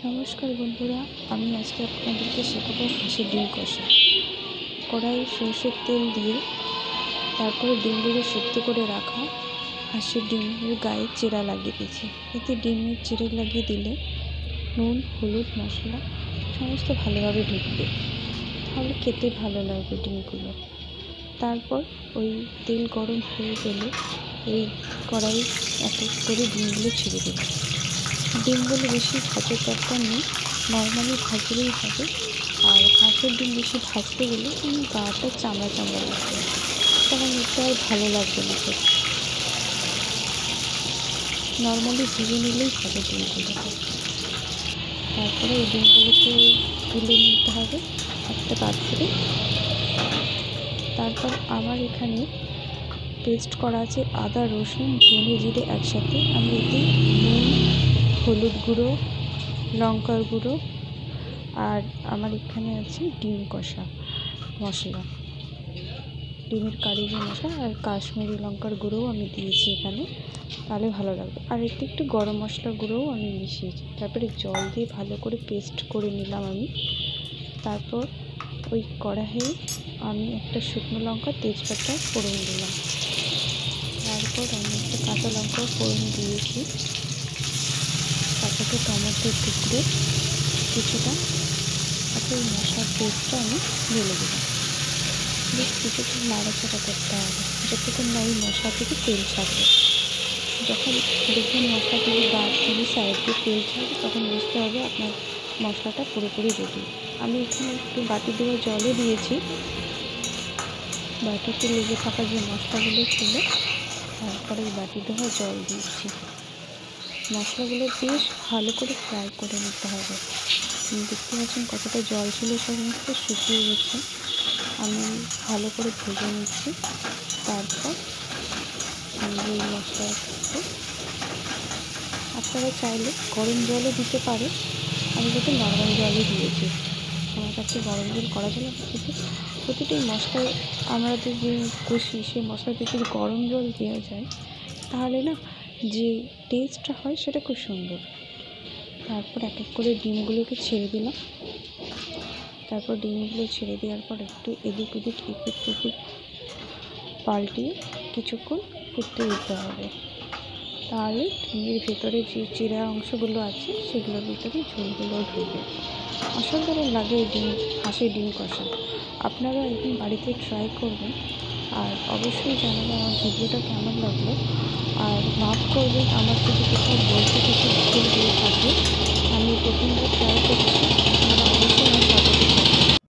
নমস্কার বন্ধুরা, আমি আজকে আপনাদেরকে শেখাবো হাঁসের ডিম কষা। কড়াই সরষের তেল দিয়ে তারপরে ডিমগুলো সেদ্ধ করে রাখা হাঁসের ডিমের গায়ে চিরা লাগিয়ে দিয়েছি। এতে ডিমের চিরা লাগিয়ে দিলে নুন, হলুদ, মশলা সমস্ত ভালোভাবে ঢুকবে, তাহলে খেতে ভালো লাগবে ডিমগুলো। তারপর ওই তেল গরম হয়ে গেলে ওই কড়াই এক এক করে ডিমগুলো ছেড়ে দেবে। ডিমগুলো বেশি ভাজার দরকার নেই, নর্মালি ভাজলেই হবে। আর হাঁসের ডিম বেশি ভাজতে গেলে গাটা চামড়া চামড়া লাগবে, তখন এটা আর ভালো লাগবে না খেতে। নর্মালি ভেজে নিলেই হবে ডিমগুলো। তারপরে এই ডিমগুলোকে তুলে নিতে হবে একটা পাত্রে। তারপর আমার এখানে পেস্ট করা আছে আদা, রসুন, ধনে, জিরে একসাথে। আমি এতে নুন, হলুদ গুঁড়ো, লঙ্কার গুঁড়ো আর আমার এখানে আছে ডিম কষা মশলা, ডিমের কারি যে মশলা, আর কাশ্মীরি লঙ্কার গুঁড়োও আমি দিয়েছি এখানে, তাহলে ভালো লাগবে। আর এতে একটু গরম মশলার গুঁড়োও আমি মিশিয়েছি। তারপরে জল দিয়ে ভালো করে পেস্ট করে নিলাম আমি। তারপর ওই কড়াইয়ে আমি একটা শুকনো লঙ্কা, তেজপাতা ফোড়ন দিলাম। তারপর আমি একটা কাঁচা লঙ্কাও ফোড়ন দিয়েছি। তারপরে টমেটোর টুকরো কিছুটা, তারপর মশলার পেস্টটা আমি ঢেলে দিলাম। বেশ কিছুক্ষণ নাড়াচাড়া করতে হবে যতক্ষণ না এই মশলা থেকে তেল ছাড়বে। যখন দেখবেন মশলা থেকে গা থেকে সাইড দিয়ে তেল ছাড়বে, তখন বুঝতে হবে আপনার মশলাটা পুরোপুরি রেডি। আমি এখানে একটু বাটি দেওয়া জলও দিয়েছি, বাটিতে লেগে থাকা যে মশলাগুলো ছিল, তারপরে বাটি দেওয়া জল দিচ্ছি। মশলাগুলো বেশ ভালো করে ফ্রাই করে নিতে হবে। দেখতে পাচ্ছেন কতটা জল ছিল, সমস্ত শুকিয়ে গেছে। আমি ভালো করে ভেজে নিচ্ছি। তারপর আমি এই মশলাটাকে, আপনারা চাইলে গরম জলও দিতে পারে, আমি কিন্তু নর্মাল জলই দিয়েছি। আমার কাছে গরম জল করা জল কিন্তু প্রতিটি মশলায় আমাদের যে কষি, সেই মশলাতে যদি গরম জল দেওয়া যায়, তাহলে না যে টেস্টটা হয় সেটা খুব সুন্দর। তারপর এক এক করে ডিমগুলোকে ছেড়ে দিলাম। তারপর ডিমগুলো ছেড়ে দেওয়ার পর একটু এদিক ওদিক পাল্টিয়ে কিছুক্ষণ ফুটতে দিতে হবে, তাহলে ডিমের ভেতরে যে চিরা অংশগুলো আছে সেগুলোর ভিতরে ঝোলগুলো ঢুকবে। অসাধারণ লাগে এই হাঁসের ডিম কষা। আপনারা একদিন বাড়িতে ট্রাই করবেন, আর অবশ্যই জানাবেন আমার ভিডিওটা কেমন লাগলো। আর মাফ করবেন আমার যদি কোথাও বলতে কিছু ভুল হয়ে থাকে।